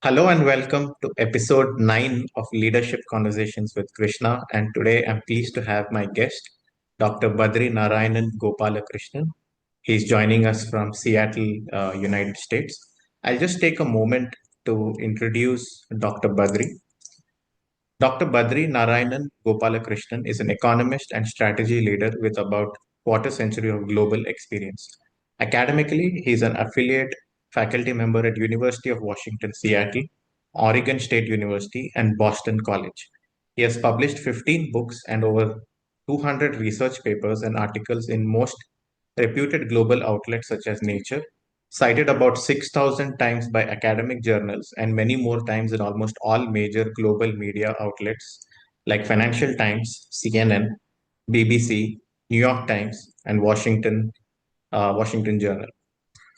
Hello and welcome to episode 9 of Leadership Conversations with Krishna. And today I'm pleased to have my guest, Dr. Badri Narayanan Gopalakrishnan. He's joining us from Seattle, United States. I'll just take a moment to introduce Dr. Badri. Dr. Badri Narayanan Gopalakrishnan is an economist and strategy leader with about quarter century of global experience. Academically, he is an affiliate faculty member at University of Washington, Seattle, Oregon State University, and Boston College. He has published 15 books and over 200 research papers and articles in most reputed global outlets such as Nature, cited about 6,000 times by academic journals and many more times in almost all major global media outlets like Financial Times, CNN, BBC, New York Times, and Washington Journal.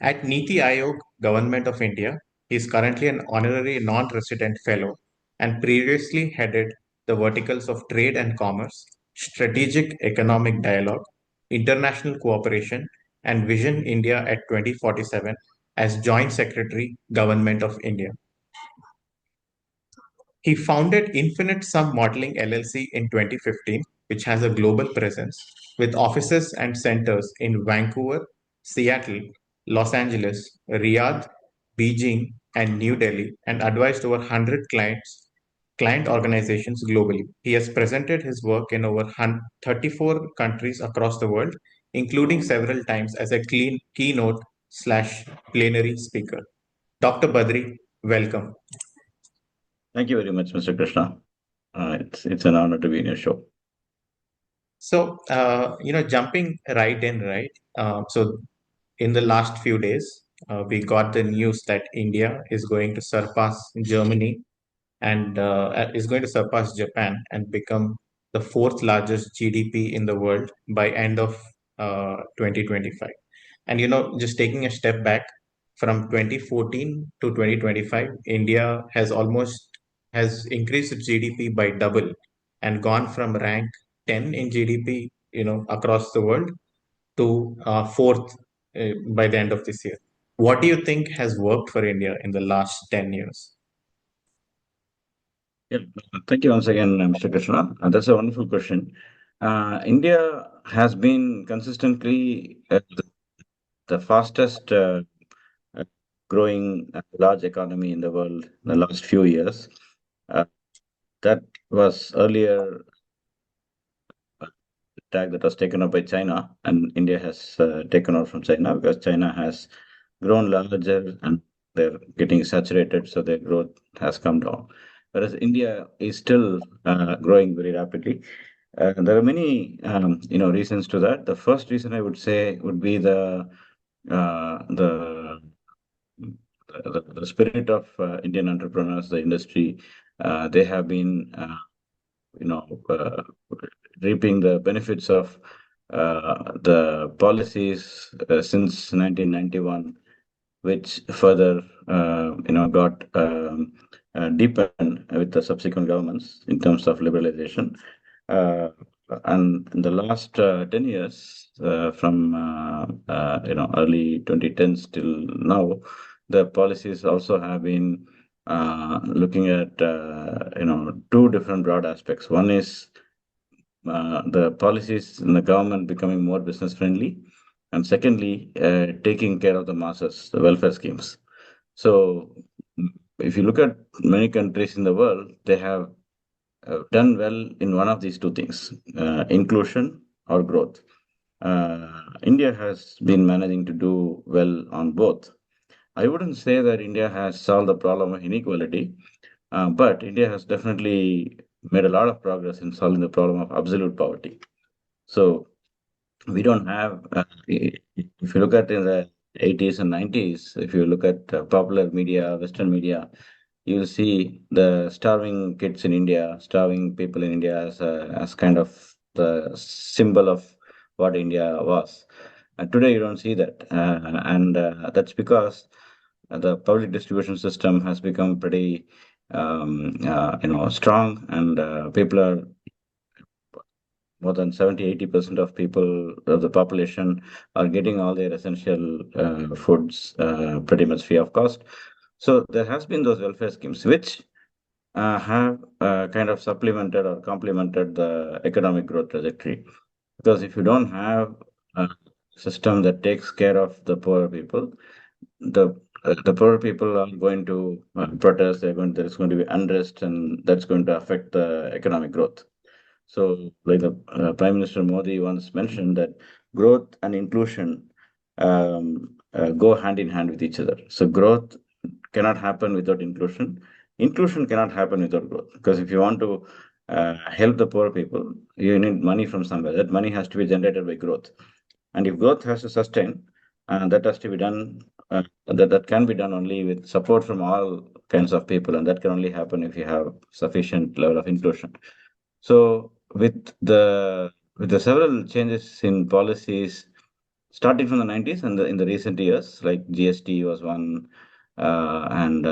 At NITI Aayog, Government of India, he is currently an honorary non-resident fellow and previously headed the verticals of trade and commerce, strategic economic dialogue, international cooperation, and Vision India at 2047 as Joint Secretary, Government of India. He founded Infinite Sum Modeling LLC in 2015, which has a global presence with offices and centers in Vancouver, Seattle, Los Angeles, Riyadh, Beijing, and New Delhi, and advised over 100 client organizations globally. He has presented his work in over 34 countries across the world, including several times as a keynote slash plenary speaker. Dr. Badri, welcome. Thank you very much, Mr. Krishna. It's an honor to be in your show. So, jumping right in, right? So, in the last few days, we got the news that India is going to surpass Germany and is going to surpass Japan and become the fourth largest GDP in the world by end of 2025. And just taking a step back from 2014 to 2025, India has increased its GDP by double and gone from rank 10 in GDP, across the world to fourth by the end of this year. What do you think has worked for India in the last 10 years? Yeah, thank you once again, Mr. Krishna. That's a wonderful question. India has been consistently the fastest growing large economy in the world in the last few years. That was earlier tag that was taken up by China, and India has taken over from China because China has grown larger and they're getting saturated, so their growth has come down. Whereas India is still growing very rapidly. There are many, reasons to that. The first reason I would say would be uh, the the spirit of Indian entrepreneurs, the industry. They have been, you know, uh, reaping the benefits of the policies since 1991, which further, got deepened with the subsequent governments in terms of liberalization. Uh, and in the last 10 years, from early 2010s till now, the policies also have been looking at two different broad aspects. One is the policies in the government becoming more business friendly, and secondly, taking care of the masses, the welfare schemes. So, if you look at many countries in the world, they have done well in one of these two things, inclusion or growth. India has been managing to do well on both. I wouldn't say that India has solved the problem of inequality, but India has definitely made a lot of progress in solving the problem of absolute poverty. So we don't have, if you look at in the 80s and 90s, if you look at popular media, Western media, you'll see the starving kids in India, starving people in India as kind of the symbol of what India was. And today you don't see that. And that's because the public distribution system has become pretty, strong, and people are more than 70-80% of people of the population are getting all their essential foods pretty much free of cost. So there has been those welfare schemes which have kind of supplemented or complemented the economic growth trajectory. Because if you don't have a system that takes care of the poor people, the poor people are going to protest. There's going to be unrest, and that's going to affect the economic growth. So, like the Prime Minister Modi once mentioned that growth and inclusion go hand in hand with each other. So, growth cannot happen without inclusion. Inclusion cannot happen without growth. Because if you want to help the poor people, you need money from somewhere. That money has to be generated by growth. And if growth has to sustain, that has to be done. That can be done only with support from all kinds of people, and that can only happen if you have sufficient level of inclusion. So with the several changes in policies starting from the 90s and in the recent years, like GST was one, and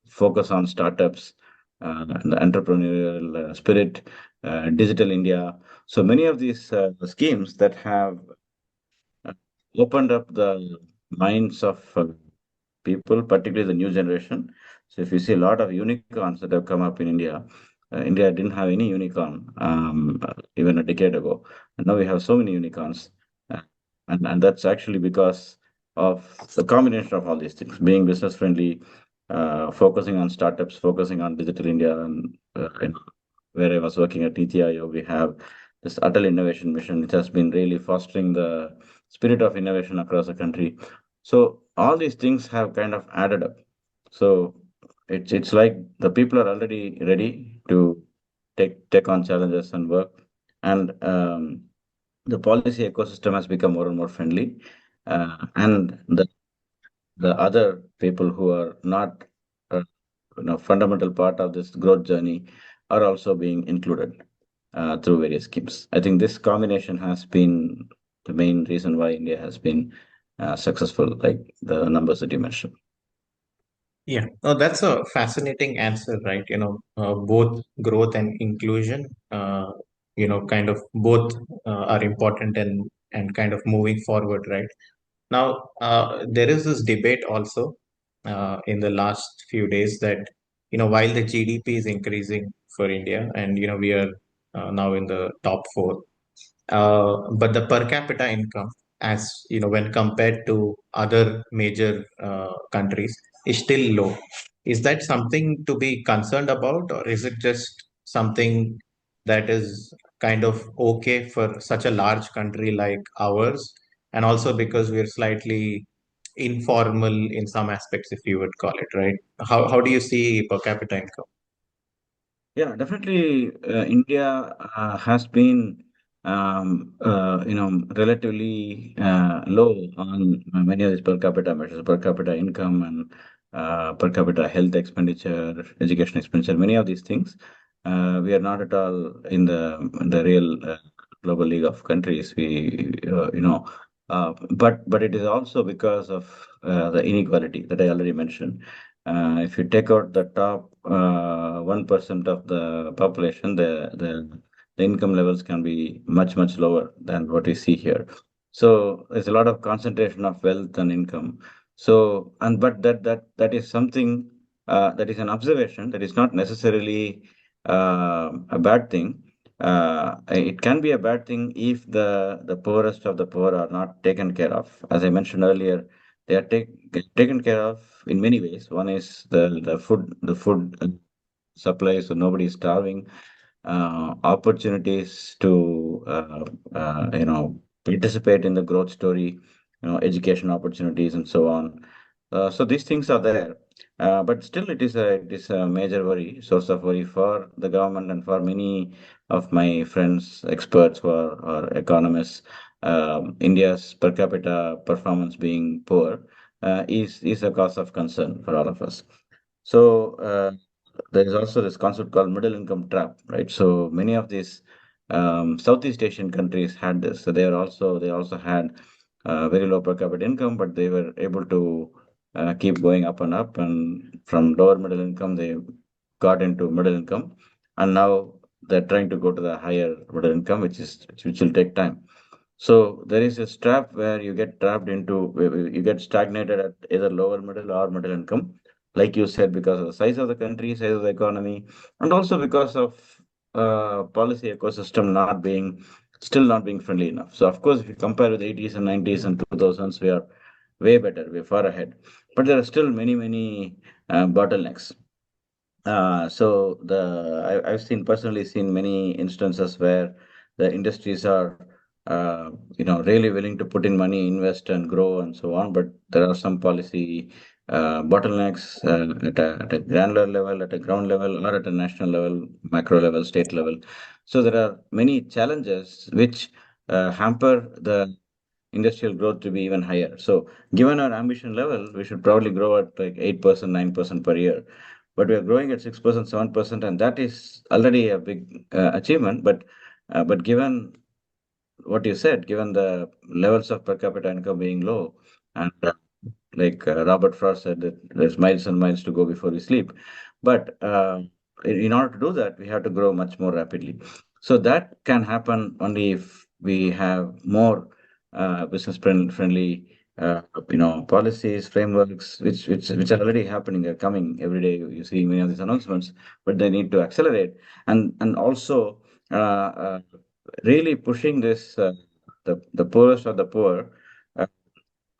focus on startups, and the entrepreneurial spirit, digital India. So many of these schemes that have uh, opened up the minds of people, particularly the new generation. So if you see a lot of unicorns that have come up in India, India didn't have any unicorn even a decade ago. And now we have so many unicorns. Uh, and that's actually because of the combination of all these things, being business friendly, focusing on startups, focusing on digital India. And where I was working at NITI Aayog, we have this Atal Innovation Mission, which has been really fostering the spirit of innovation across the country. So all these things have kind of added up. So it's like the people are already ready to take on challenges and work, and the policy ecosystem has become more and more friendly, and the other people who are not fundamental part of this growth journey are also being included through various schemes. I think this combination has been the main reason why India has been successful, like the numbers that you mentioned. Yeah, oh, that's a fascinating answer, right? Both growth and inclusion, kind of both are important and kind of moving forward, right? Now, there is this debate also in the last few days that, while the GDP is increasing for India and, we are now in the top four, but the per capita income, as when compared to other major countries, is still low. Is that something to be concerned about, or is it just something that is kind of okay for such a large country like ours? And also because we're slightly informal in some aspects, if you would call it, right? How do you see per capita income? Yeah, definitely. India has been, relatively low on many of these per capita measures, per capita income and per capita health expenditure, education expenditure. Many of these things, we are not at all in the real global league of countries. But it is also because of the inequality that I already mentioned. If you take out the top 1% of the population, the income levels can be much lower than what we see here. So there's a lot of concentration of wealth and income. So and but that is something that is an observation that is not necessarily a bad thing. It can be a bad thing if the poorest of the poor are not taken care of. As I mentioned earlier, they are taken care of in many ways. One is the food supply, so nobody is starving. Opportunities to participate in the growth story, education opportunities and so on. So these things are there, but still it is a major worry, source of worry for the government and for many of my friends, experts who are economists. India's per capita performance being poor is a cause of concern for all of us. So there is also this concept called middle income trap, right? So many of these Southeast Asian countries had this. So they also had very low per capita income, but they were able to keep going up and up. And from lower middle income, they got into middle income, and now they're trying to go to the higher middle income, which will take time. So there is a trap where you get trapped into, you get stagnated at either lower middle or middle income, like you said, because of the size of the country, size of the economy, and also because of policy ecosystem not being still not being friendly enough. So of course, if you compare with 80s and 90s and 2000s, we are way better, we're far ahead. But there are still many bottlenecks. I've seen personally seen many instances where the industries are really willing to put in money, invest and grow and so on, but there are some policy bottlenecks at a granular level, at a ground level, or at a national level, macro level, state level. So there are many challenges which hamper the industrial growth to be even higher. So given our ambition level, we should probably grow at like 8%, 9% per year. But we are growing at 6%, 7%, and that is already a big achievement. But given what you said, given the levels of per capita income being low, and like Robert Frost said, that there's miles and miles to go before we sleep. But in order to do that, we have to grow much more rapidly. So that can happen only if we have more business friendly, policies, frameworks, which are already happening. They're coming every day. You see many of these announcements, but they need to accelerate and also really pushing this the poorest of the poor. Uh,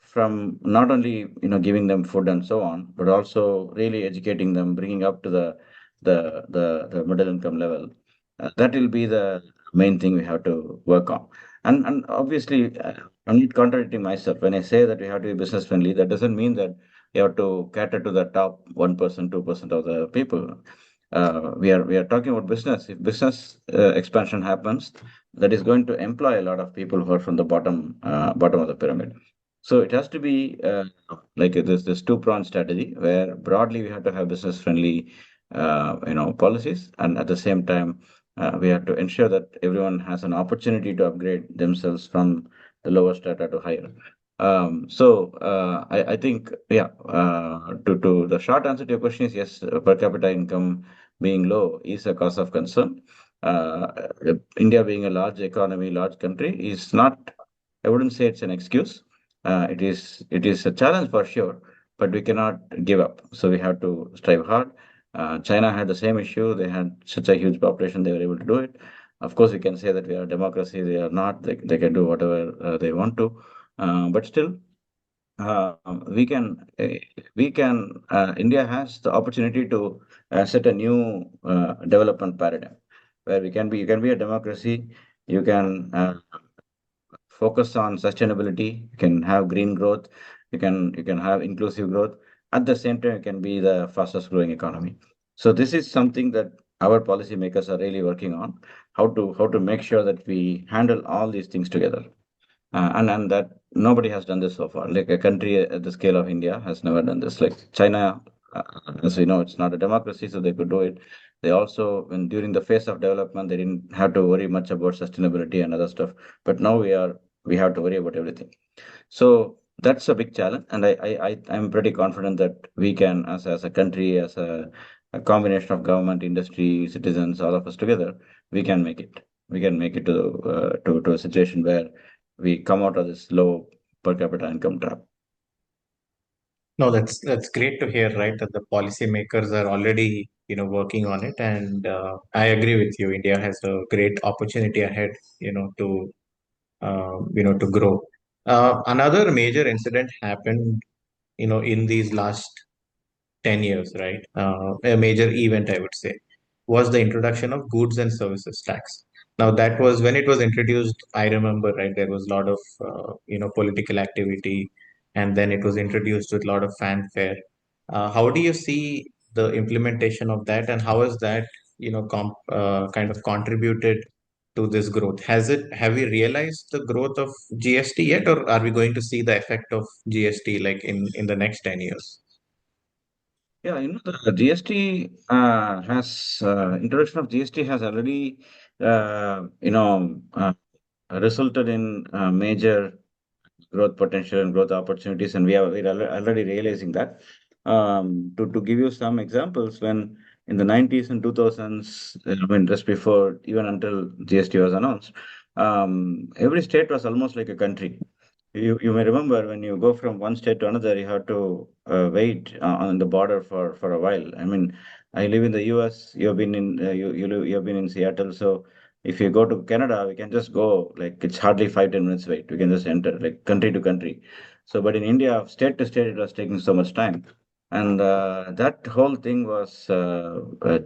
from not only giving them food and so on, but also really educating them, bringing up to the middle income level. That will be the main thing we have to work on. And obviously, I'm not contradicting myself when I say that we have to be business friendly. That doesn't mean that you have to cater to the top 1%, 2% of the people. We are talking about business. If business expansion happens, that is going to employ a lot of people who are from the bottom of the pyramid. So it has to be like this two-pronged strategy where broadly we have to have business-friendly policies, and at the same time we have to ensure that everyone has an opportunity to upgrade themselves from the lower strata to higher. I think to the short answer to your question is yes, per capita income being low is a cause of concern. India being a large economy, large country is not. I wouldn't say it's an excuse. It is a challenge for sure, but we cannot give up. So we have to strive hard. China had the same issue. They had such a huge population; they were able to do it. Of course, we can say that we are a democracy. They are not. They can do whatever they want to, but still, uh, we can. We can. India has the opportunity to set a new development paradigm where we can be. You can be a democracy. You can focus on sustainability. You can have green growth. You can have inclusive growth. At the same time, you can be the fastest growing economy. So this is something that our policymakers are really working on, how to make sure that we handle all these things together. And that nobody has done this so far. Like a country at the scale of India has never done this. Like China, as we know, it's not a democracy, so they could do it. They also, when during the phase of development, they didn't have to worry much about sustainability and other stuff. But now we have to worry about everything. So that's a big challenge, and I'm pretty confident that we can, as a country, as a combination of government, industry, citizens, all of us together, we can make it. We can make it to a situation where we come out of this low per capita income trap. No, that's great to hear, right? That the policymakers are already, working on it, and I agree with you. India has a great opportunity ahead, to grow. Another major incident happened, in these last 10 years, right? A major event, I would say, was the introduction of goods and services tax. Now, that was when it was introduced, I remember, right, there was a lot of, political activity, and then it was introduced with a lot of fanfare. How do you see the implementation of that, and how has that, kind of contributed to this growth? Have we realized the growth of GST yet, or are we going to see the effect of GST like in the next 10 years? Yeah, the GST has introduction of GST has already resulted in major growth potential and growth opportunities, and we're already realizing that. To give you some examples, when in the 90s and 2000s, I mean, just before, even until GST was announced, every state was almost like a country. You may remember when you go from one state to another, you have to wait on the border for a while. I mean, I live in the U.S. You've been in you've been in Seattle, so if you go to Canada, we can just go, like it's hardly 5-10 minutes wait. We can just enter like country to country. So, but in India, state to state, it was taking so much time, and that whole thing was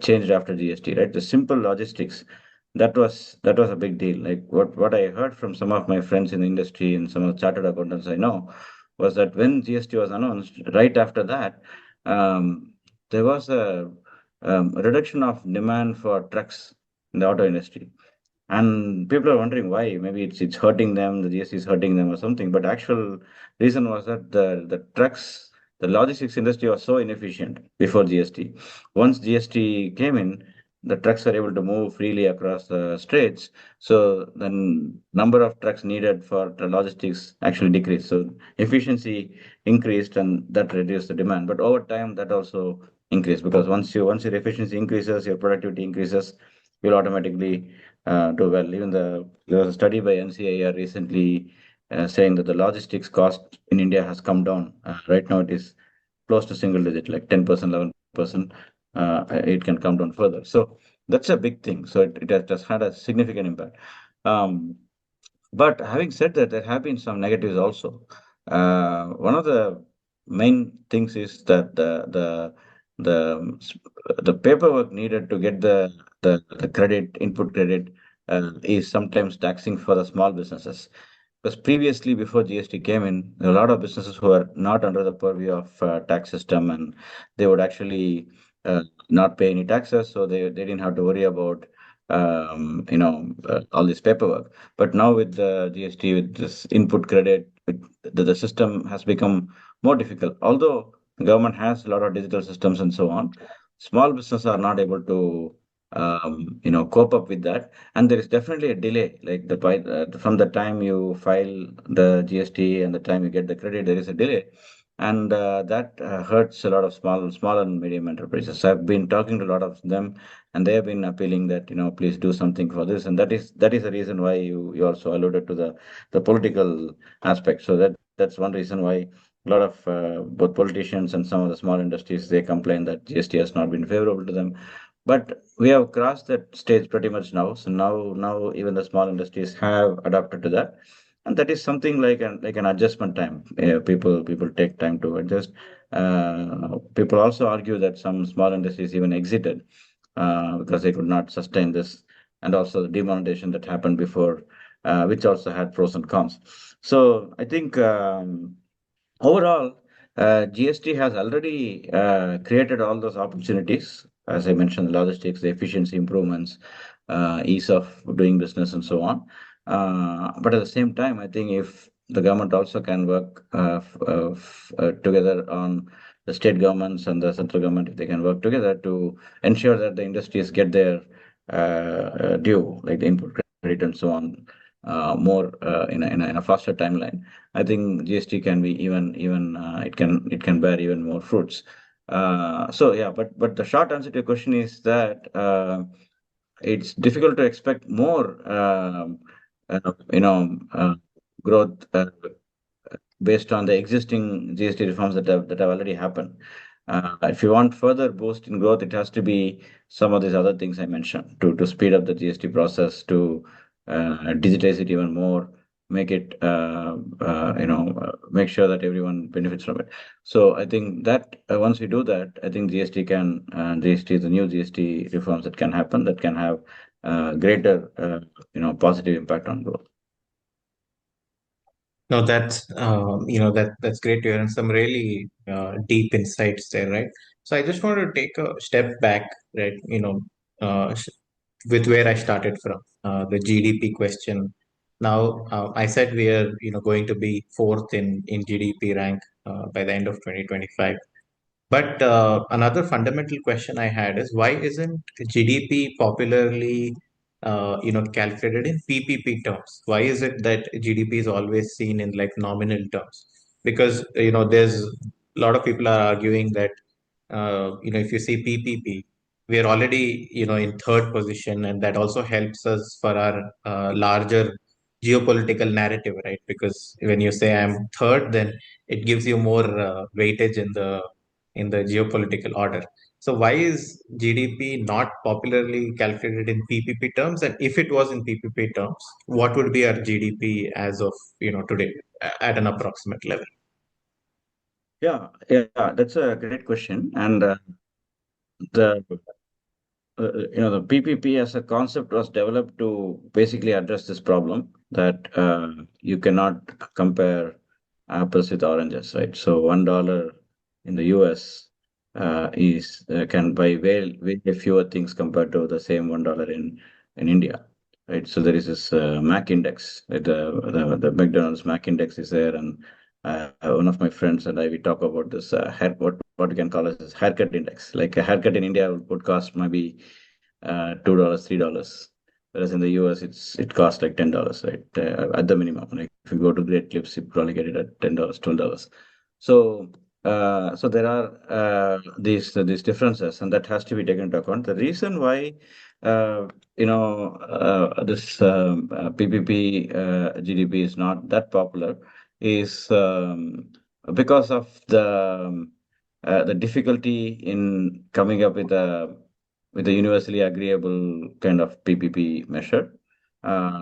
changed after GST, right? The simple logistics, that was a big deal. Like what I heard from some of my friends in the industry and some of the chartered accountants I know was that when GST was announced, right after that, there was a reduction of demand for trucks in the auto industry. And people are wondering why. Maybe it's hurting them, the GST is hurting them or something. But actual reason was that the trucks, the logistics industry was so inefficient before GST. Once GST came in, the trucks are able to move freely across the straits. So the number of trucks needed for the logistics actually decreased. So efficiency increased and that reduced the demand. But over time, that also increased, because once your efficiency increases, your productivity increases, you'll automatically do well. Even there was a study by NCIR recently saying that the logistics cost in India has come down. Right now, it is close to single digit, like 10%, 11%. It can come down further. So that's a big thing. So it has had a significant impact. Um, but having said that, there have been some negatives also. One of the main things is that the paperwork needed to get the credit, input credit, is sometimes taxing for the small businesses. Because previously, before GST came in, there were a lot of businesses who are not under the purview of tax system, and they would actually not pay any taxes, so they didn't have to worry about all this paperwork. But now with the GST, with this input credit, the system has become more difficult. Although the government has a lot of digital systems and so on, small businesses are not able to cope up with that, and there is definitely a delay. Like from the time you file the GST and the time you get the credit, there is a delay, and that hurts a lot of small and medium enterprises. So I've been talking to a lot of them, and they have been appealing that please do something for this, and that is the reason why you also alluded to the political aspect. So that's one reason why a lot of both politicians and some of the small industries, they complain that GST has not been favorable to them. But we have crossed that stage pretty much now. So now even the small industries have adapted to that, and that is something like an adjustment time. People take time to adjust. People also argue that some small industries even exited because they could not sustain this, and also the demonetization that happened before, which also had pros and cons. So I think overall, GST has already created all those opportunities. As I mentioned, the logistics, the efficiency improvements, ease of doing business, and so on. But at the same time, I think if the government also can work together on the state governments and the central government, if they can work together to ensure that the industries get their due, like the input credit and so on, more in a faster timeline, I think GST can be even it can bear even more fruits. So yeah, but the short answer to your question is that it's difficult to expect more you know growth based on the existing GST reforms that have already happened. If you want further boost in growth, it has to be some of these other things I mentioned to speed up the GST process, to digitize it even more, make it make sure that everyone benefits from it. So I think that once we do that, I think GST, the new GST reforms that can happen, that can have greater positive impact on growth. No, that's great to hear, and some really deep insights there, right? So I just want to take a step back, right? With where I started from, the GDP question. Now, I said we are, going to be fourth in GDP rank by the end of 2025. But another fundamental question I had is, why isn't GDP popularly, calculated in PPP terms? Why is it that GDP is always seen in like nominal terms? Because there's a lot of people are arguing that if you see PPP, we are already, in third position, and that also helps us for our larger geopolitical narrative, right? Because when you say I'm third, then it gives you more weightage in the geopolitical order. So why is GDP not popularly calculated in PPP terms? And if it was in PPP terms, what would be our GDP as of today at an approximate level? Yeah, that's a great question. And the the PPP as a concept was developed to basically address this problem that you cannot compare apples with oranges, right? So $1 in the US is can buy way fewer things compared to the same $1 in India, right? So there is this MAC index, right? The McDonald's MAC index is there, and one of my friends and I we talk about this what we can call as haircut index. Like a haircut in India would cost maybe $2, $3, whereas in the US it costs like $10, right? At the minimum. Like if you go to Great Clips, you probably get it at $10, $12. So so there are these differences, and that has to be taken into account. The reason why this PPP GDP is not that popular is because of the difficulty in coming up with a universally agreeable kind of PPP measure.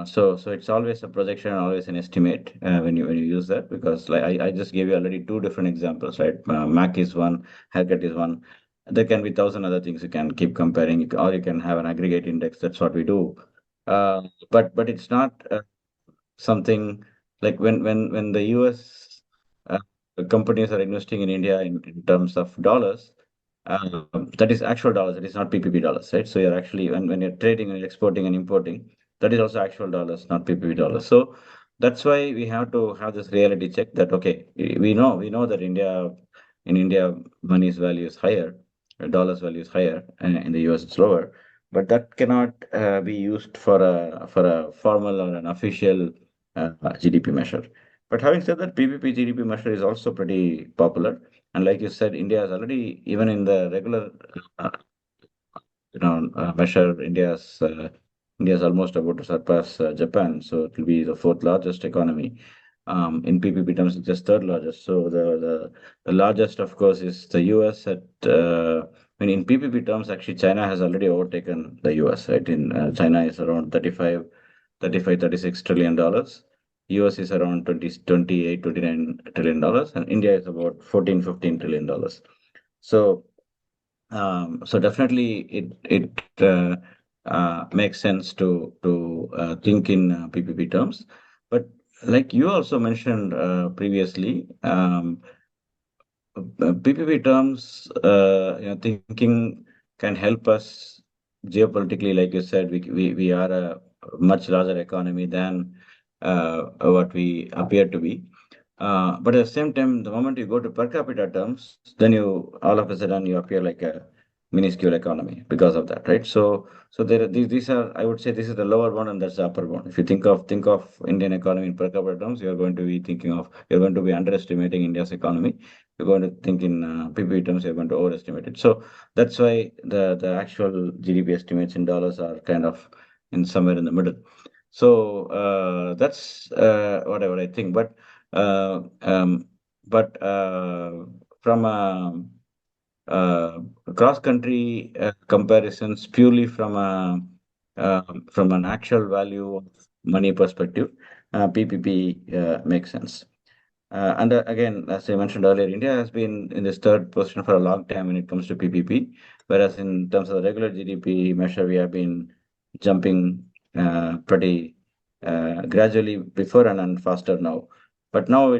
So it's always a projection, always an estimate when you use that, because like I just gave you already two different examples, right? Mac is one, haircut is one. There can be thousand other things you can keep comparing, or you can have an aggregate index. That's what we do. But it's not something like when the US uh, companies are investing in India in terms of dollars, that is actual dollars. That is not PPP dollars, right? So you're actually when you're trading and exporting and importing, that is also actual dollars, not PPP dollars. So that's why we have to have this reality check that okay, we know that in India money's value is higher, dollars value is higher, and in the US it's lower. But that cannot be used for a formal or an official GDP measure. But having said that, PPP GDP measure is also pretty popular. And like you said, India is already, even in the regular uh, measure, India's almost about to surpass Japan. So it will be the fourth largest economy. In PPP terms, it's just third largest. So the largest, of course, is the US at. I mean, in PPP terms, actually, China has already overtaken the US, right? In China is around 35, 36 trillion dollars. US is around 28, 29 trillion dollars, and India is about 14, 15 trillion dollars. So so definitely it makes sense to think in PPP terms. But like you also mentioned previously, PPP terms, thinking can help us geopolitically. Like you said, we are a much larger economy than what we appear to be. But at the same time, the moment you go to per capita terms, then you all of a sudden you appear like a minuscule economy because of that, right? So these are, I would say, this is the lower one and that's the upper one. If you think of Indian economy in per capita terms, you're going to be underestimating India's economy. You're going to think in PPP terms, you're going to overestimate it. So that's why the actual GDP estimates in dollars are kind of in somewhere in the middle. So that's whatever I think. Uh, um, but from a uh, cross country comparisons purely from an actual value of money perspective, PPP makes sense. And again, as I mentioned earlier, India has been in this third position for a long time when it comes to PPP, whereas in terms of the regular GDP measure, we have been jumping pretty gradually before and faster now. But now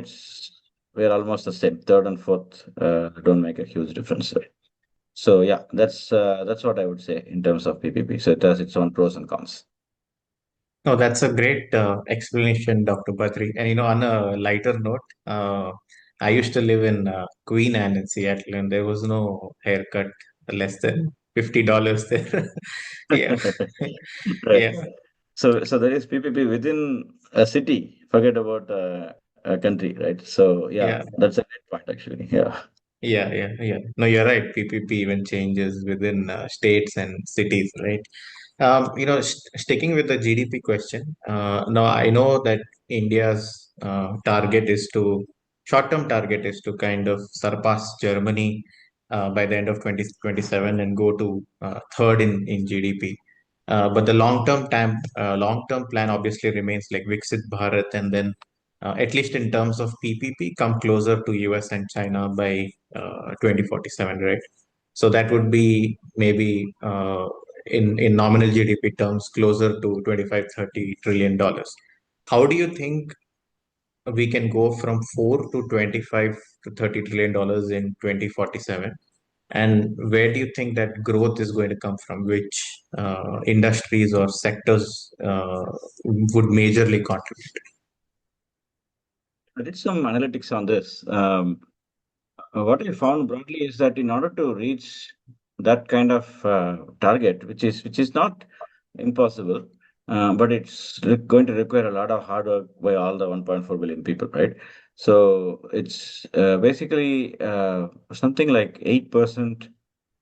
we're almost the same. Third and fourth don't make a huge difference. So yeah, that's what I would say in terms of PPP. So it has its own pros and cons. No, that's a great explanation, Dr. Badri. And on a lighter note, I used to live in Queen Anne in Seattle, and there was no haircut less than $50 there. Yeah, Right. yeah, So there is PPP within a city. Forget about a country, right? So yeah, yeah. that's a great point actually. Yeah. Yeah. No, you're right. PPP even changes within states and cities, right? Sticking with the GDP question, now I know that India's short-term target is to kind of surpass Germany by the end of 2027 and go to third in GDP. But the long-term plan obviously remains like Viksit Bharat, and then at least in terms of PPP, come closer to US and China by 2047, right? So that would be maybe in nominal GDP terms closer to 25-30 trillion dollars. How do you think we can go from 4 to 25 to 30 trillion dollars in 2047? And where do you think that growth is going to come from? Which industries or sectors would majorly contribute? I did some analytics on this. What I found broadly is that in order to reach that kind of target, which is not impossible, but it's going to require a lot of hard work by all the 1.4 billion people, right? So it's basically something like 8%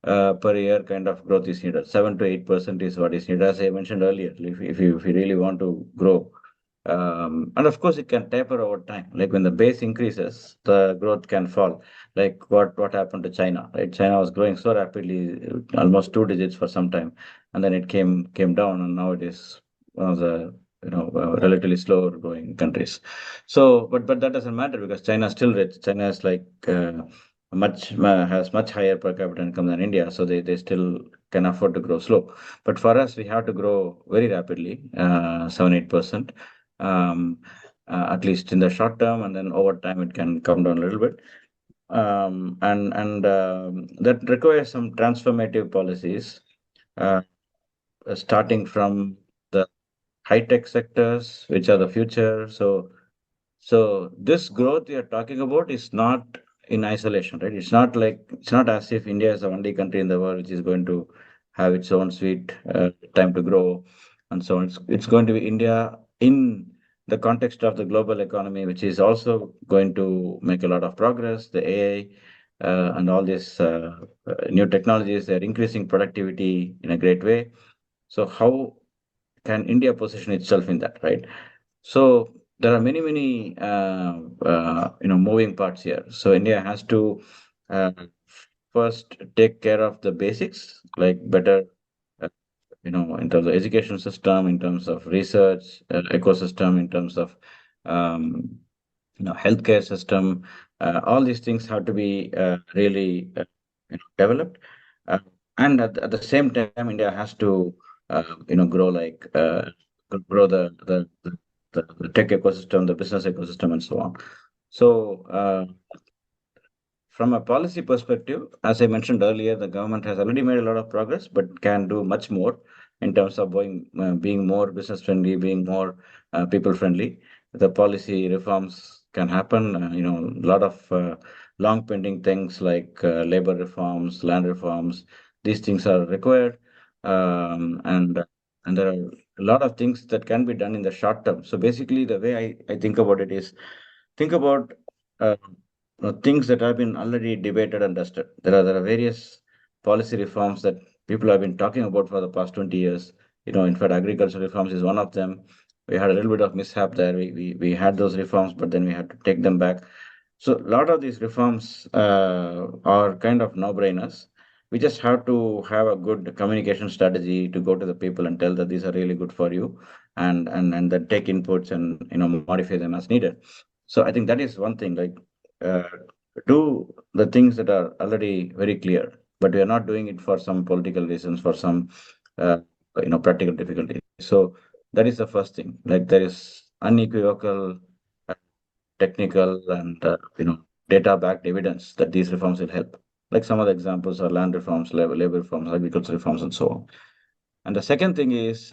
per year kind of growth is needed. 7 to 8% is what is needed, as I mentioned earlier. If you really want to grow, and of course, it can taper over time. Like when the base increases, the growth can fall. Like what happened to China, right? China was growing so rapidly, almost two digits for some time, and then it came down, and now it is one of the relatively slower growing countries. So, but that doesn't matter because China is still rich. China is like has much higher per capita income than India, so they still can afford to grow slow. But for us, we have to grow very rapidly, 7-8%, at least in the short term, and then over time it can come down a little bit. And that requires some transformative policies, uh, starting from the high tech sectors, which are the future. So this growth we are talking about is not in isolation, right? It's not as if India is the only country in the world which is going to have its own sweet time to grow and so on. It's going to be India in the context of the global economy, which is also going to make a lot of progress. The AI and all these new technologies, they're increasing productivity in a great way. So how can India position itself in that, right? So there are many moving parts here. So India has to uh, first take care of the basics, like better uh, in terms of education system, in terms of research ecosystem, in terms of um, healthcare system. All these things have to be really developed, uh, and at the same time, India has to grow grow the tech ecosystem, the business ecosystem, and so on. So. From a policy perspective, as I mentioned earlier, the government has already made a lot of progress, but can do much more in terms of being more business friendly, being more people friendly. The policy reforms can happen. A lot of long pending things like labor reforms, land reforms. These things are required, and there are a lot of things that can be done in the short term. So basically, the way I think about it is think about. Uh, things that have been already debated and dusted. There are various policy reforms that people have been talking about for the past 20 years. In fact, agricultural reforms is one of them. We had a little bit of mishap there. We had those reforms, but then we had to take them back. So a lot of these reforms are kind of no-brainers. We just have to have a good communication strategy to go to the people and tell that these are really good for you, and then take inputs and modify them as needed. So I think that is one thing. Like uh, do the things that are already very clear, but we are not doing it for some political reasons, for some uh, practical difficulties. So that is the first thing. Like there is unequivocal, uh, technical, and data-backed evidence that these reforms will help. Like some of the examples are land reforms, labor reforms, agriculture reforms, and so on. And the second thing is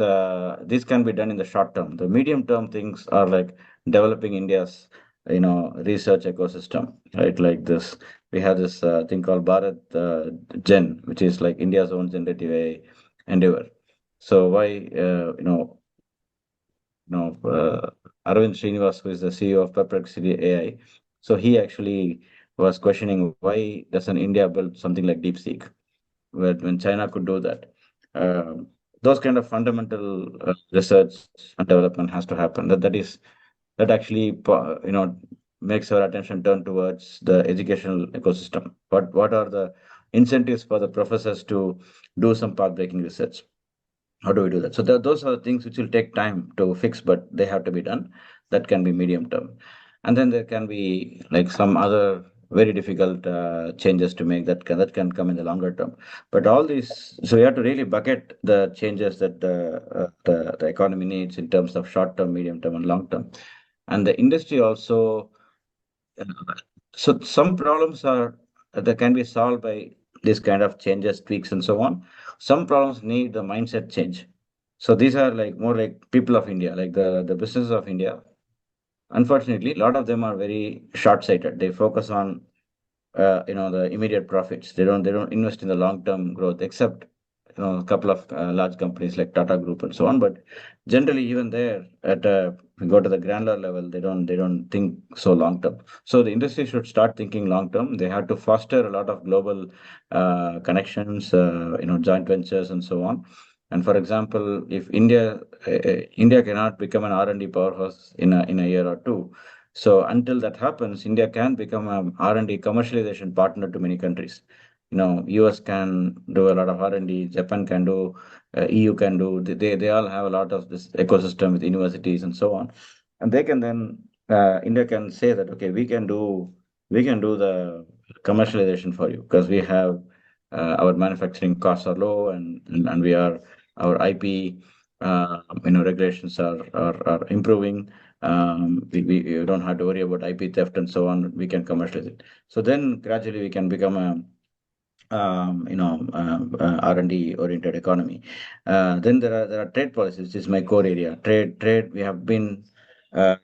this can be done in the short term. The medium term things are like developing India's research ecosystem, right? Like this, we have this thing called Bharat Gen, which is like India's own generative AI endeavor. So why Arvind Srinivas, who is the CEO of Perplexity AI, so he actually was questioning why doesn't India build something like DeepSeek, when China could do that. Um those kind of fundamental research and development has to happen. That actually makes our attention turn towards the educational ecosystem. What are the incentives for the professors to do some path breaking research? How do we do that? So those are the things which will take time to fix, but they have to be done. That can be medium term, and then there can be like some other very difficult changes to make that can come in the longer term. But all these, so we have to really bucket the changes that the economy needs in terms of short term, medium term, and long term, and the industry also. So some problems are that can be solved by this kind of changes, tweaks, and so on. Some problems need the mindset change. So these are like more like people of India, like the businesses of India. Unfortunately, a lot of them are very short-sighted. They focus on the immediate profits. They don't invest in the long-term growth, except a couple of large companies like Tata Group and so on. But generally, even there, at we go to the granular level, they don't think so long-term. So the industry should start thinking long-term. They have to foster a lot of global connections, joint ventures and so on. And for example, if India cannot become an R&D powerhouse in a year or two, so until that happens, India can become a R&D commercialization partner to many countries. US can do a lot of R&D, Japan can do, EU can do. They all have a lot of this ecosystem with universities and so on, and they can then India can say that okay, we can do the commercialization for you because we have our manufacturing costs are low, and we are our IP regulations are improving. We don't have to worry about IP theft and so on. We can commercialize it. So then gradually we can become a R&D oriented economy. Then there are trade policies, which is my core area. Trade. Uh,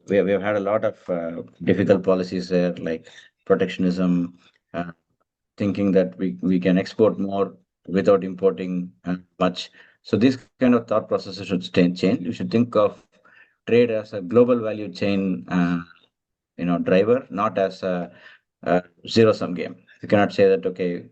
we have had a lot of difficult policies there, like protectionism, uh, thinking that we can export more without importing much. So these kind of thought processes should change. We should think of trade as a global value chain, driver, not as a zero sum game. You cannot say that okay,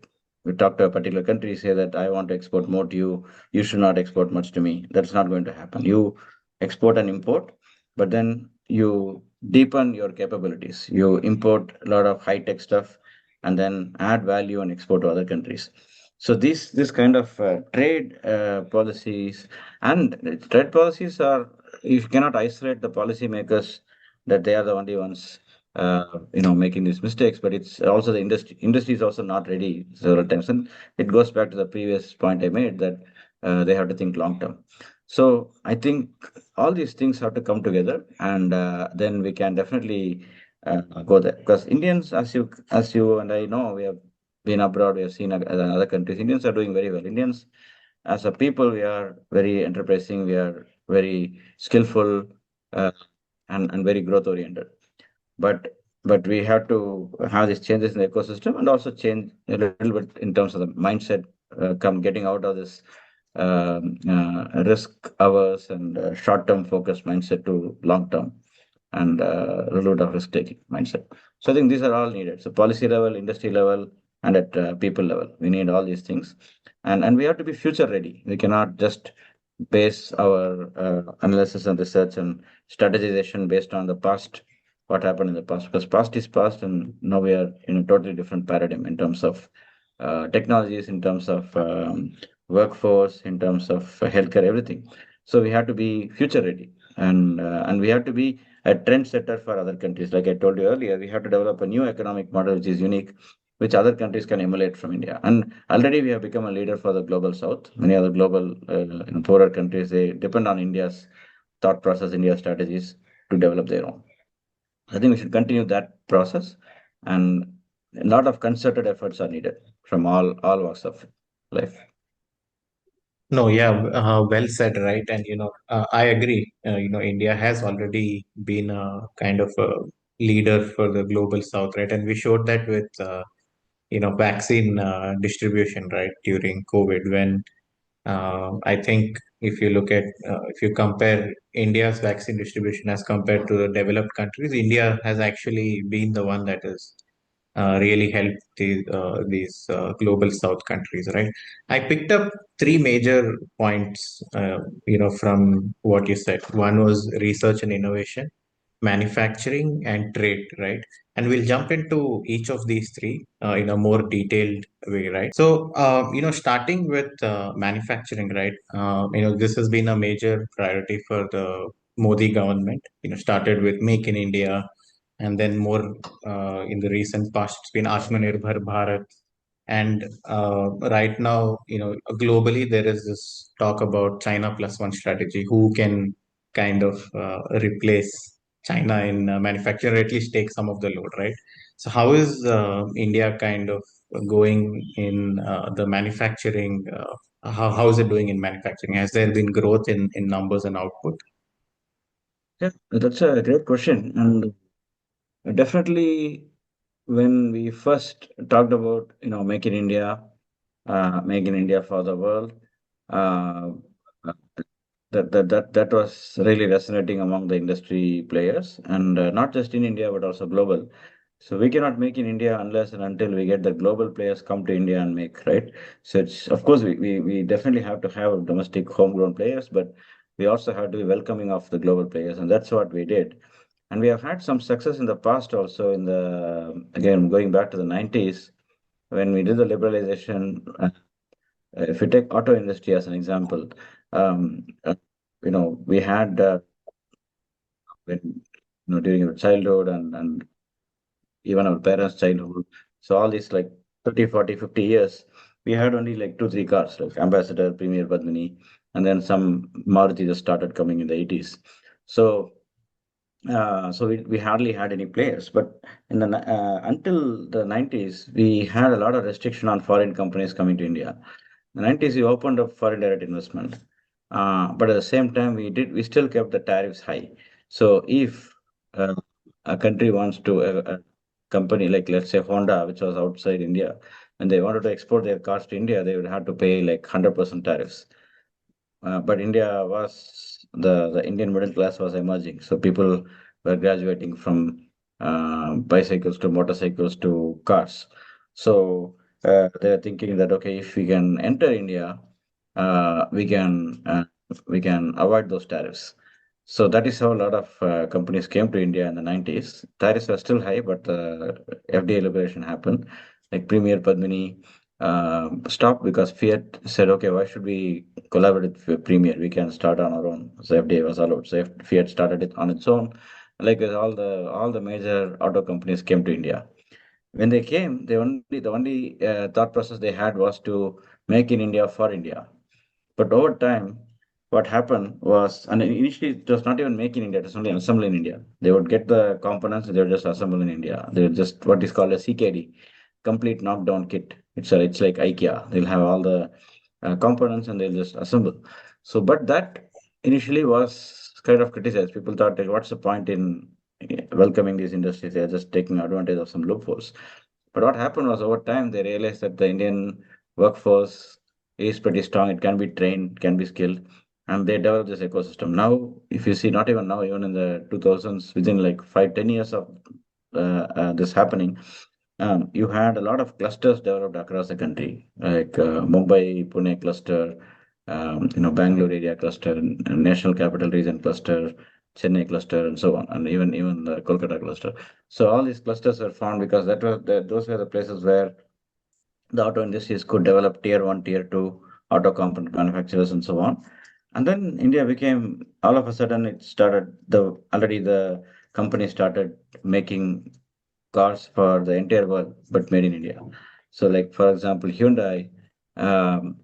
we talk to a particular country, say that I want to export more to you, you should not export much to me. That's not going to happen. You export and import, but then you deepen your capabilities. You import a lot of high tech stuff and then add value and export to other countries. So this kind of trade policies and trade policies are, you cannot isolate the policymakers that they are the only ones making these mistakes, but it's also the industry is also not ready several times, and it goes back to the previous point I made that they have to think long term. So I think all these things have to come together, and then we can definitely go there, because Indians, as you and I know, we have been abroad, we have seen other countries. Indians are doing very well. Indians as a people, we are very enterprising, we are very skillful, uh, and very growth oriented. But but we have to have these changes in the ecosystem, and also change a little bit in terms of the mindset, come getting out of this risk averse and short-term focused mindset to long-term and a little bit of risk-taking mindset. So I think these are all needed. So policy level, industry level, and at people level, we need all these things, and we have to be future ready. We cannot just base our analysis and research and strategization based on the past, what happened in the past, because past is past, and now we are in a totally different paradigm in terms of technologies, in terms of workforce, in terms of healthcare, everything. So we have to be future ready, and we have to be a trendsetter for other countries. Like I told you earlier, we have to develop a new economic model which is unique, which other countries can emulate from India. And already we have become a leader for the global south. Many other global poorer countries, they depend on India's thought process, India's strategies to develop their own. I think we should continue that process, and a lot of concerted efforts are needed from all walks of life. No, yeah, well said, right? And I agree. India has already been a kind of a leader for the global south, right? And we showed that with vaccine distribution, right, during COVID, when I think if you compare India's vaccine distribution as compared to the developed countries, India has actually been the one that is really help these global South countries, right? I picked up three major points, from what you said. One was research and innovation, manufacturing, and trade, right? And we'll jump into each of these three in a more detailed way, right? So, starting with manufacturing, right? This has been a major priority for the Modi government. Started with Make in India, and then more in the recent past, it's been Atmanirbhar Bharat. And right now, globally, there is this talk about China plus one strategy. Who can kind of replace China in manufacturing, or at least take some of the load, right? So, how is India kind of going in the manufacturing? How is it doing in manufacturing? Has there been growth in numbers and output? Yeah, that's a great question. And definitely, when we first talked about, Make in India for the world, uh, that was really resonating among the industry players, and not just in India but also global. So we cannot make in India unless and until we get the global players come to India and make, right? So it's, of course, we definitely have to have domestic homegrown players, but we also have to be welcoming of the global players, and that's what we did. And we have had some success in the past also, in the, again, going back to the 90s, when we did the liberalization. If we take auto industry as an example, um, uh, we had, when, during our childhood, and even our parents' childhood. So all these like 30, 40, 50 years, we had only like two, three cars, like Ambassador, Premier, Padmini, and then some Maruti just started coming in the 80s. So we hardly had any players. But until the 90s, we had a lot of restriction on foreign companies coming to India. In the 90s, we opened up foreign direct investment. But at the same time, we still kept the tariffs high. So if uh, a country wants to, a company like, let's say, Honda, which was outside India, and they wanted to export their cars to India, they would have to pay like 100% tariffs. But India was, the Indian middle class was emerging. So people were graduating from bicycles to motorcycles to cars. So they're thinking that, okay, if we can enter India, uh, we can uh, we can avoid those tariffs. So that is how a lot of companies came to India in the 90s. Tariffs were still high, but FDI liberation happened. Like Premier Padmini stopped because Fiat said, okay, why should we collaborate with Premier? We can start on our own. So FDI was allowed. So Fiat started it on its own. Like all the major auto companies came to India. When they came, the only thought process they had was to make in India for India. But over time, what happened was, and initially it was not even made in India, it was only assembled in India. They would get the components, they would just assemble in India. They would just what is called a CKD, complete knockdown kit. It's like IKEA. They'll have all the components and they'll just assemble. So, but that initially was kind of criticized. People thought, like, what's the point in welcoming these industries? They're just taking advantage of some loopholes. But what happened was, over time, they realized that the Indian workforce is pretty strong. It can be trained, can be skilled, and they developed this ecosystem. Now, if you see, not even now, even in the 2000s, within like 5, 10 years of this happening, you had a lot of clusters developed across the country, like Mumbai, Pune cluster, Bangalore area cluster, National Capital Region cluster, Chennai cluster, and so on, and even the Kolkata cluster. So all these clusters were found because those were the places where the auto industries could develop tier one, tier two auto component manufacturers, and so on. And then India became, all of a sudden, it started, the company started making cars for the entire world, but made in India. So, like for example, Hyundai,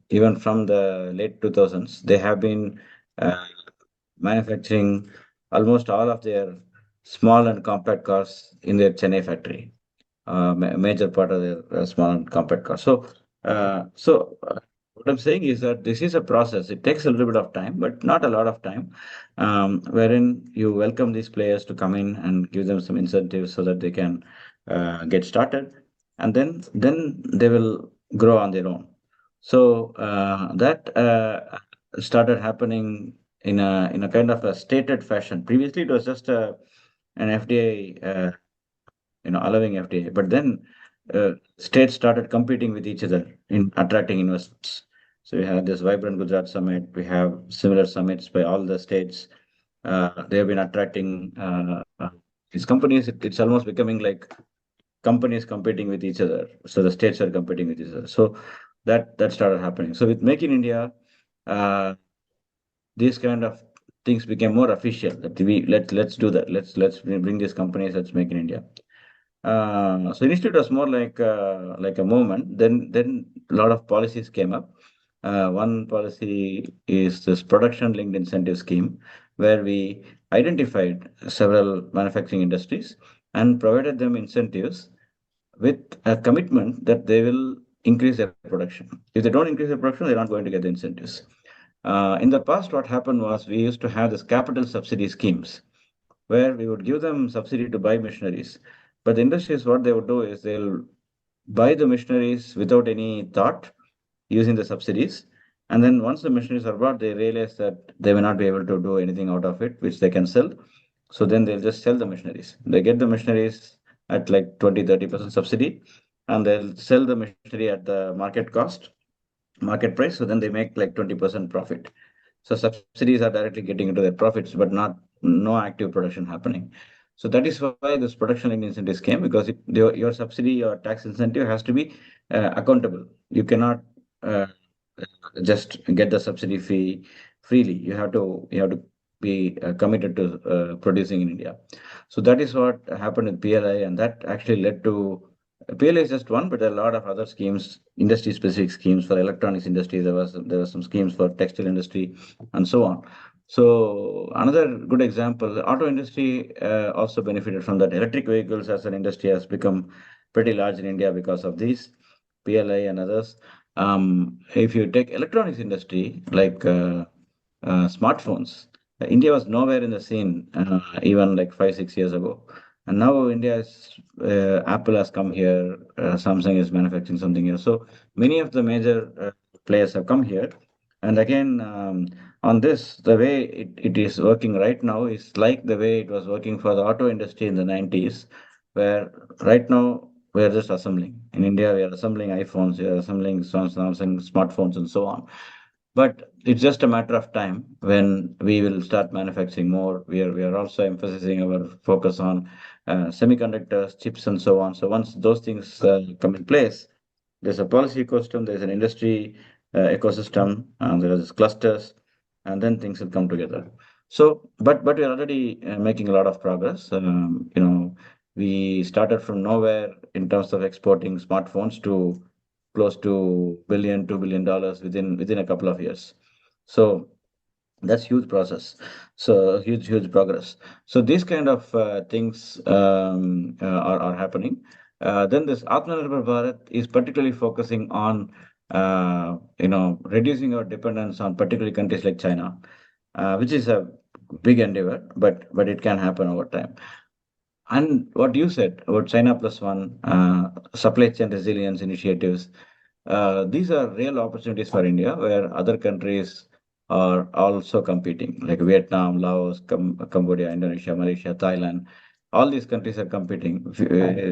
even from the late 2000s, they have been uh, manufacturing almost all of their small and compact cars in their Chennai factory, major part of their small and compact cars. So what I'm saying is that this is a process. It takes a little bit of time, but not a lot of time, wherein you welcome these players to come in and give them some incentives so that they can get started, and then they will grow on their own. So that started happening in a kind of a stated fashion. Previously, it was just an FDA, allowing FDA. But then states started competing with each other in attracting investments. So we have this vibrant Gujarat summit. We have similar summits by all the states. They have been attracting these companies. It's almost becoming like companies competing with each other. So the states are competing with each other. So that started happening. So with Make in India, uh, these kind of things became more official. That let's do that. Let's bring these companies. Let's make in India. So initially it was more like a movement. Then a lot of policies came up. One policy is this production linked incentive scheme, where we identified several manufacturing industries and provided them incentives with a commitment that they will increase their production. If they don't increase their production, they're not going to get the incentives. In the past, what happened was we used to have this capital subsidy schemes where we would give them subsidy to buy machineries. But the industries, what they would do is they'll buy the machineries without any thought using the subsidies. And then once the machineries are bought, they realize that they may not be able to do anything out of it, which they can sell. So then they'll just sell the machineries. They get the machineries at like 20-30% subsidy, and they'll sell the machinery at the market price. So then they make like 20% profit. So subsidies are directly getting into their profits, but not no active production happening. So that is why this production linked incentives came, because your subsidy or tax incentive has to be accountable. You cannot just get the subsidy fee freely. You have to be committed to producing in India. So that is what happened with PLI, and that actually led to PLI is just one, but there are a lot of other schemes, industry specific schemes for electronics industry. There were some schemes for textile industry, and so on. So another good example, the auto industry also benefited from that. Electric vehicles as an industry has become pretty large in India because of these PLI and others. If you take electronics industry like smartphones, India was nowhere in the scene even like 5-6 years ago. And now India is Apple has come here, Samsung is manufacturing something here. So many of the major players have come here. And again, on this, the way it is working right now is like the way it was working for the auto industry in the 90s, where right now we are just assembling. In India, we are assembling iPhones, we are assembling Samsung smartphones, and so on. But it's just a matter of time when we will start manufacturing more. We are also emphasizing our focus on semiconductors, chips, and so on. So once those things come in place, there's a policy ecosystem, there's an industry ecosystem, and there is clusters, and then things will come together. So, but we're already making a lot of progress. We started from nowhere in terms of exporting smartphones to close to $2 billion within a couple of years. So that's huge process. So huge progress. So these kind of things are happening. Then this Atmanirbhar Bharat is particularly focusing on reducing our dependence on particularly countries like China, which is a big endeavor, but it can happen over time. And what you said about China Plus One, supply chain resilience initiatives, these are real opportunities for India where other countries are also competing, like Vietnam, Laos, Cambodia, Indonesia, Malaysia, Thailand. All these countries are competing.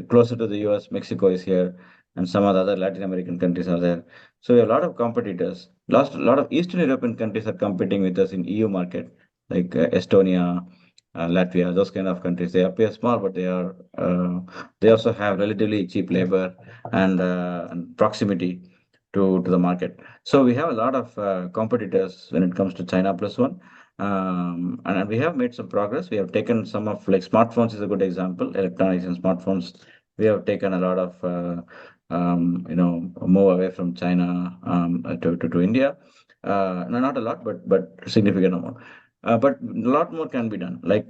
Closer to the US, Mexico is here, and some of the other Latin American countries are there. So we have a lot of competitors. A lot of Eastern European countries are competing with us in EU market, like Estonia, Latvia, those kind of countries. They appear small, but they also have relatively cheap labor and proximity to the market. So we have a lot of competitors when it comes to China Plus One. And we have made some progress. We have taken some of like smartphones is a good example, electronics and smartphones. We have taken a lot of move away from China to India. No, not a lot, but significant amount. But a lot more can be done. Like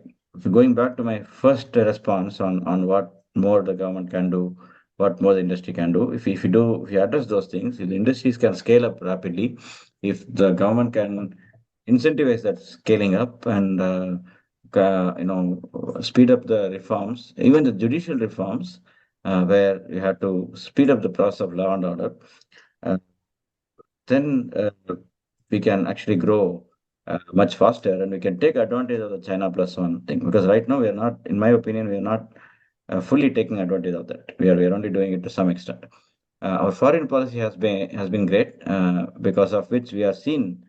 going back to my first response on what more the government can do, what more the industry can do. If you address those things, if the industries can scale up rapidly, if the government can incentivize that scaling up and speed up the reforms, even the judicial reforms, where you have to speed up the process of law and order, uh, then we can actually grow much faster, and we can take advantage of the China Plus One thing. Because right now we are not, in my opinion, we are not fully taking advantage of that. We are only doing it to some extent. Our foreign policy has been great, because of which we are seen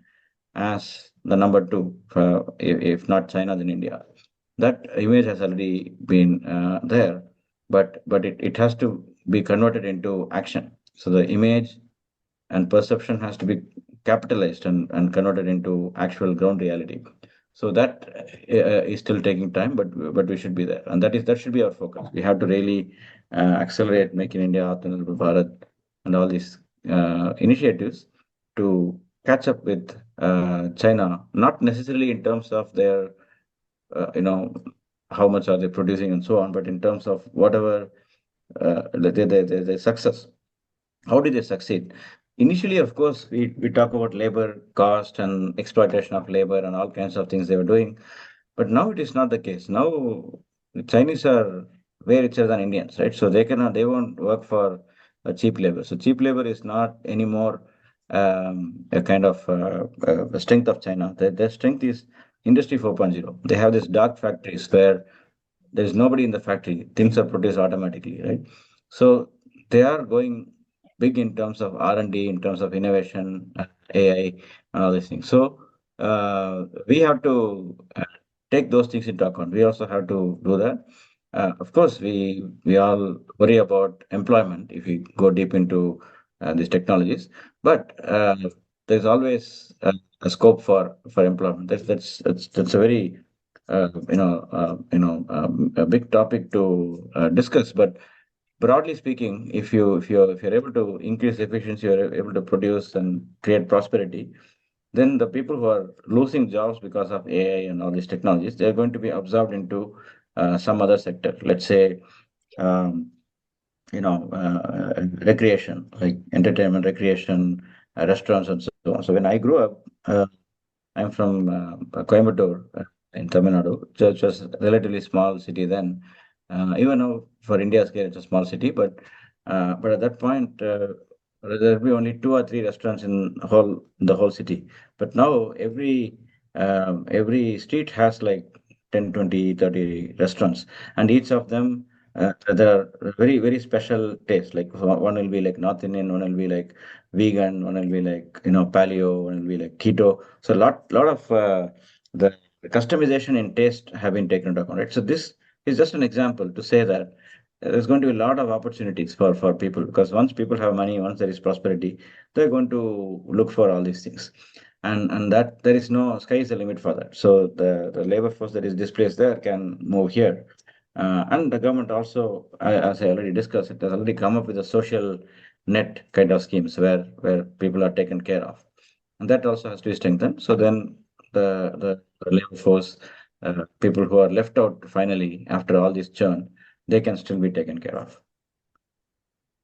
as the number two, if not China, then India. That image has already been there, but it has to be converted into action. So the image and perception has to be capitalized and converted into actual ground reality. So that is still taking time, but we should be there, and that should be our focus. We have to really accelerate Make in India, Atmanirbhar Bharat, and all these initiatives to catch up with China, not necessarily in terms of their you know how much are they producing and so on, but in terms of whatever their success. How did they succeed? Initially, of course, we talk about labor cost and exploitation of labor and all kinds of things they were doing. But now it is not the case. Now the Chinese are way richer than Indians, right? So they won't work for cheap labor. So cheap labor is not anymore a kind of a strength of China. Their strength is Industry 4.0. They have these dark factories where there is nobody in the factory. Things are produced automatically, right? So they are going big in terms of R&D, in terms of innovation, AI, and all these things. So we have to take those things into account. We also have to do that. Of course, we all worry about employment if we go deep into these technologies, but there's always a scope for employment. That's a very a big topic to discuss. But broadly speaking, if you're able to increase efficiency, you're able to produce and create prosperity, then the people who are losing jobs because of AI and all these technologies, they're going to be absorbed into some other sector. Let's say, um, recreation, like entertainment, recreation, restaurants, and so on. So when I grew up, I'm from Coimbatore in Tamil Nadu, which was a relatively small city then. Even now, for India's scale, it's a small city, but at that point, there'll be only two or three restaurants in the whole city. But now every street has like 10, 20, 30 restaurants, and each of them there are very very special tastes. Like one will be like North Indian, one will be like vegan, one will be like paleo, one will be like keto. So lot of the customization in taste have been taken into account, right? So this is just an example to say that there's going to be a lot of opportunities for people, because once people have money, once there is prosperity, they're going to look for all these things, and that there is no sky is the limit for that. So the labor force that is displaced there can move here, and the government also, as I already discussed, it has already come up with a social net kind of schemes where people are taken care of, and that also has to be strengthened. So then the labor force, people who are left out finally after all this churn, they can still be taken care of.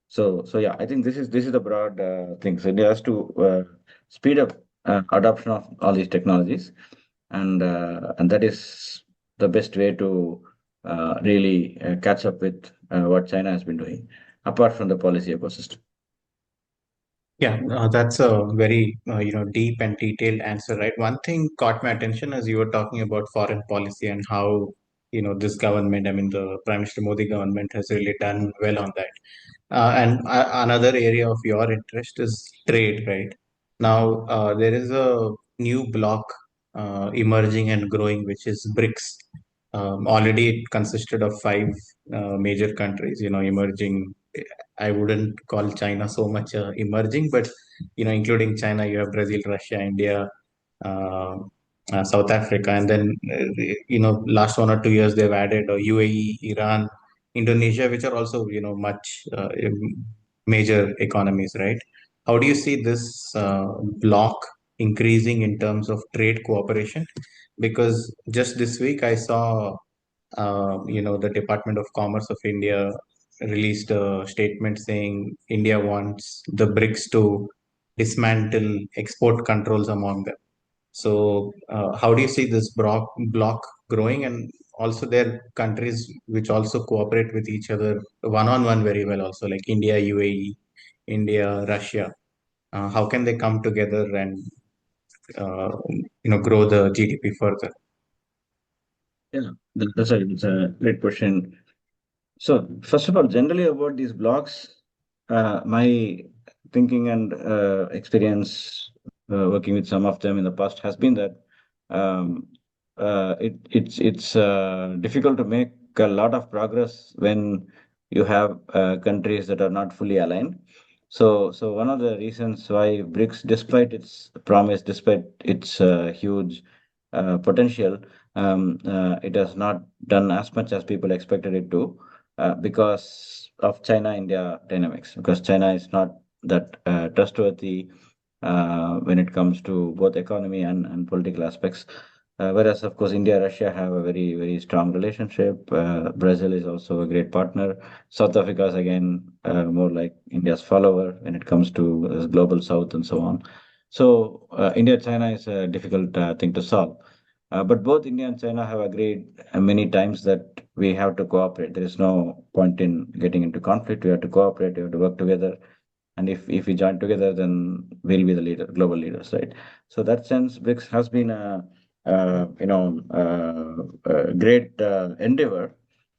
So yeah, I think this is the broad thing. So it has to speed up adoption of all these technologies, and that is the best way to really catch up with what China has been doing, apart from the policy ecosystem. Yeah, that's a very deep and detailed answer, right? One thing caught my attention as you were talking about foreign policy and how this government, I mean the Prime Minister Modi government, has really done well on that. And another area of your interest is trade, right? Now there is a new bloc emerging and growing, which is BRICS. Already it consisted of five major countries, emerging. I wouldn't call China so much emerging, but including China, you have Brazil, Russia, India, uh, South Africa, and then last 1 or 2 years they've added UAE, Iran, Indonesia, which are also much major economies, right? How do you see this block increasing in terms of trade cooperation? Because just this week I saw the Department of Commerce of India released a statement saying India wants the BRICS to dismantle export controls among them. So, how do you see this block growing? And also, there are countries which also cooperate with each other one on one very well, also like India, UAE, India, Russia. How can they come together and grow the GDP further? Yeah, that's a great question. So, first of all, generally about these blocks, my thinking and experience working with some of them in the past has been that um, it's difficult to make a lot of progress when you have countries that are not fully aligned. So one of the reasons why BRICS, despite its promise, despite its huge potential, it has not done as much as people expected it to because of China-India dynamics, because China is not that trustworthy when it comes to both economy and political aspects. Whereas, of course, India, Russia have a very, very strong relationship. Brazil is also a great partner. South Africa is again more like India's follower when it comes to global South and so on. So, India-China is a difficult thing to solve. But both India and China have agreed many times that we have to cooperate. There is no point in getting into conflict. We have to cooperate. We have to work together. And if we join together, then we'll be the leader, global leaders, right? So that sense, BRICS has been a great endeavor.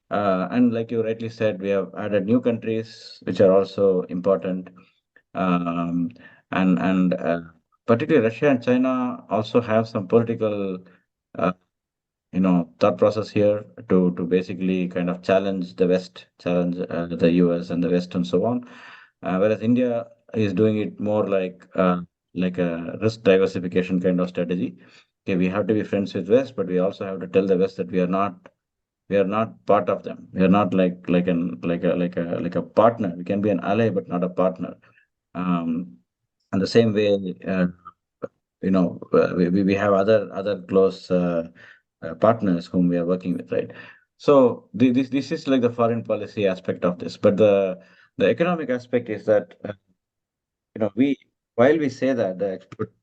And like you rightly said, we have added new countries which are also important. Um, and particularly Russia and China also have some political uh, thought process here to basically kind of challenge the West, challenge the US and the West and so on. Whereas India is doing it more like a risk diversification kind of strategy. Okay, we have to be friends with West, but we also have to tell the West that we are not part of them. We are not like a partner. We can be an ally, but not a partner. Um, and the same way, we have other close partners whom we are working with, right? So this is like the foreign policy aspect of this, but the economic aspect is that we while we say that the export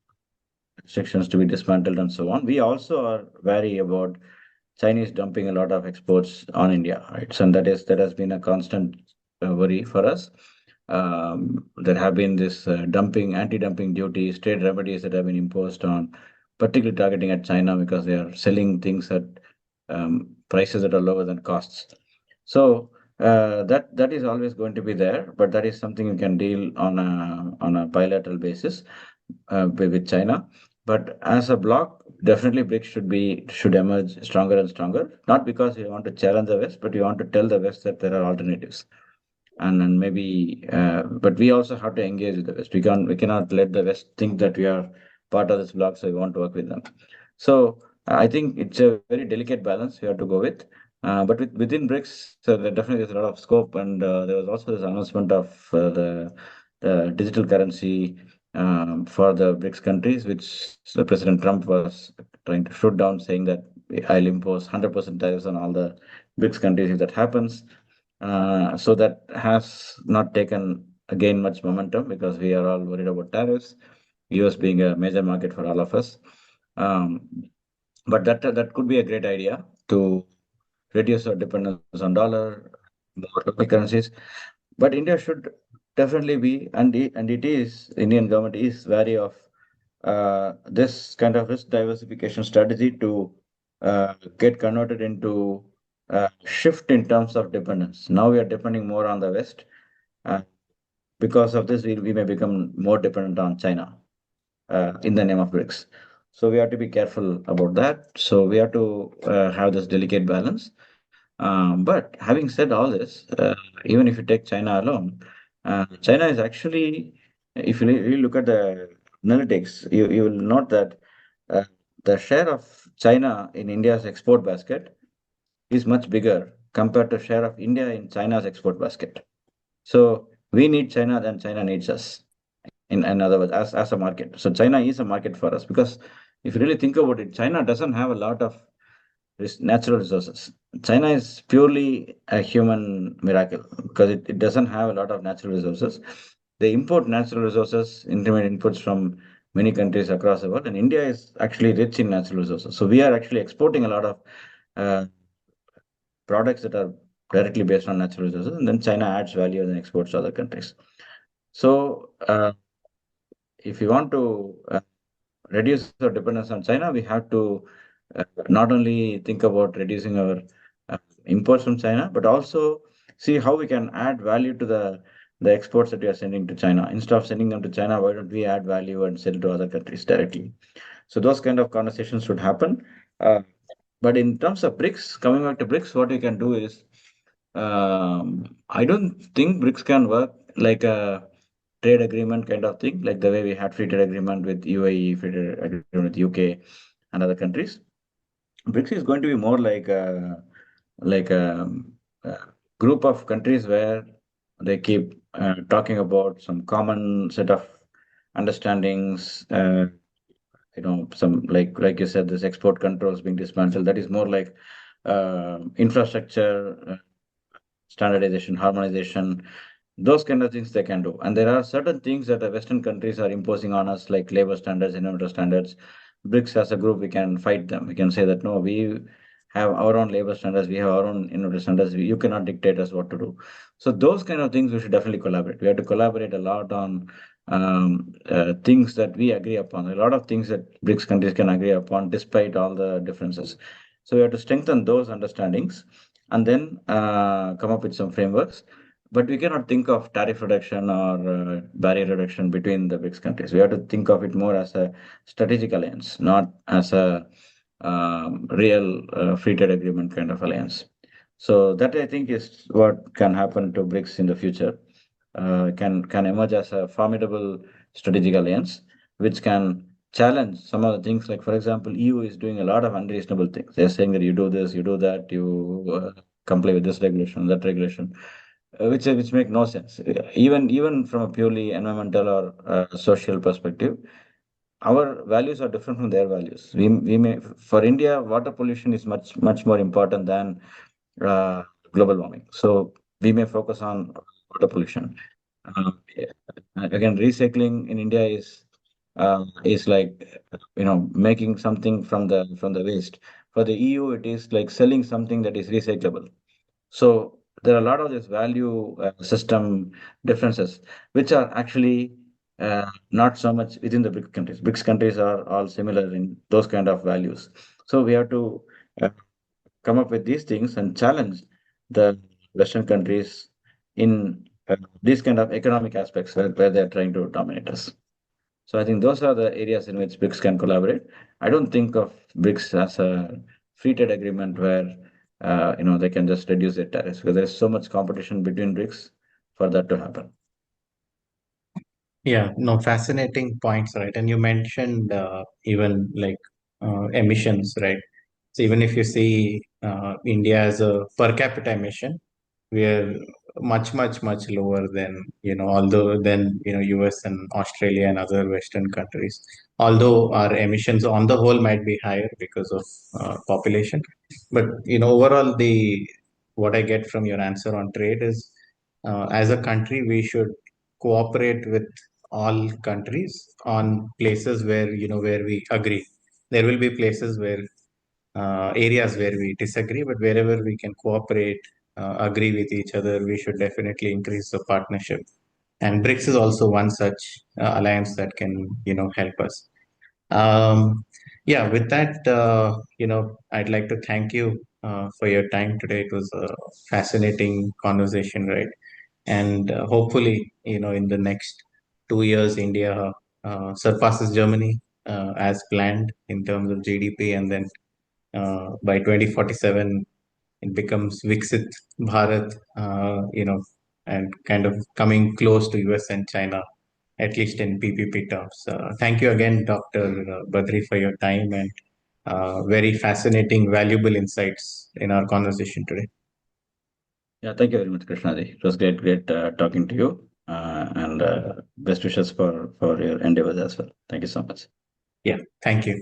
restrictions to be dismantled and so on, we also are wary about Chinese dumping a lot of exports on India, right? So that has been a constant worry for us. There have been this anti-dumping duties, trade remedies that have been imposed on, particularly targeting at China because they are selling things at prices that are lower than costs. So that is always going to be there, but that is something you can deal on a bilateral basis with China. But as a bloc, definitely BRICS should emerge stronger and stronger. Not because we want to challenge the West, but we want to tell the West that there are alternatives. And maybe, but we also have to engage with the West. We cannot let the West think that we are part of this bloc, so we want to work with them. So I think it's a very delicate balance we have to go with. But within BRICS, so there definitely is a lot of scope, and there was also this announcement of the digital currency for the BRICS countries, which President Trump was trying to shoot down, saying that I'll impose 100% tariffs on all the BRICS countries if that happens. So that has not taken again much momentum because we are all worried about tariffs, US being a major market for all of us. Um, but that could be a great idea to reduce our dependence on dollar, more local currencies. But India should definitely be, and it is, Indian government is wary of this kind of risk diversification strategy to get converted into shift in terms of dependence. Now we are depending more on the West. Uh, because of this, we may become more dependent on China in the name of BRICS. So we have to be careful about that. So we have to have this delicate balance. But having said all this, even if you take China alone, China is actually, if you really look at the analytics, you will note that uh, the share of China in India's export basket is much bigger compared to share of India in China's export basket. So we need China than China needs us. In other words, as a market. So China is a market for us because if you really think about it, China doesn't have a lot of natural resources. China is purely a human miracle because it doesn't have a lot of natural resources. They import natural resources, intermediate inputs from many countries across the world, and India is actually rich in natural resources. So we are actually exporting a lot of uh, products that are directly based on natural resources, and then China adds value and exports to other countries. So if you want to reduce our dependence on China, we have to not only think about reducing our imports from China, but also see how we can add value to the exports that we are sending to China. Instead of sending them to China, why don't we add value and sell to other countries directly? So those kind of conversations should happen. Uh, but in terms of BRICS, coming back to BRICS, what we can do is, I don't think BRICS can work like a trade agreement kind of thing, like the way we had free trade agreement with UAE, free trade agreement with UK and other countries. BRICS is going to be more like a group of countries where they keep talking about some common set of understandings. Some like you said, this export controls being dismantled. That is more like infrastructure standardization, harmonization, those kind of things they can do. And there are certain things that the Western countries are imposing on us, like labor standards, environmental standards. BRICS as a group, we can fight them. We can say that no, we have our own labor standards, we have our own environmental standards. You cannot dictate us what to do. So those kind of things we should definitely collaborate. We have to collaborate a lot on things that we agree upon. A lot of things that BRICS countries can agree upon, despite all the differences. So we have to strengthen those understandings and then come up with some frameworks. But we cannot think of tariff reduction or barrier reduction between the BRICS countries. We have to think of it more as a strategic alliance, not as a real free trade agreement kind of alliance. So that I think is what can happen to BRICS in the future. Can emerge as a formidable strategic alliance, which can challenge some of the things. Like for example, EU is doing a lot of unreasonable things. They're saying that you do this, you do that, you comply with this regulation, that regulation, which make no sense. Even from a purely environmental or social perspective, our values are different from their values. We may for India, water pollution is much more important than uh, global warming. So we may focus on water pollution. Yeah. Again, recycling in India is like making something from the waste. For the EU, it is like selling something that is recyclable. So there are a lot of this value system differences, which are actually not so much within the BRICS countries. BRICS countries are all similar in those kind of values. So we have to uh, come up with these things and challenge the Western countries in these kind of economic aspects where they're trying to dominate us. So I think those are the areas in which BRICS can collaborate. I don't think of BRICS as a free trade agreement where they can just reduce their tariffs because there's so much competition between BRICS for that to happen. Yeah, no, fascinating points, right? And you mentioned even like emissions, right? So even if you see India as a per capita emission, we are much lower than although than US and Australia and other Western countries. Although our emissions on the whole might be higher because of population, but overall the what I get from your answer on trade is as a country we should cooperate with all countries on places where where we agree. There will be places where areas where we disagree, but wherever we can cooperate, agree with each other, we should definitely increase the partnership. And BRICS is also one such alliance that can, help us. Um, yeah, with that, I'd like to thank you for your time today. It was a fascinating conversation, right? And hopefully, in the next 2 years, India surpasses Germany as planned in terms of GDP, and then by 2047 it becomes Viksit Bharat, and kind of coming close to US and China, at least in PPP terms. Thank you again, Dr. Badri, for your time and very fascinating, valuable insights in our conversation today. Yeah, thank you very much, Krishnadi. It was great talking to you, and best wishes for your endeavors as well. Thank you so much. Yeah, thank you.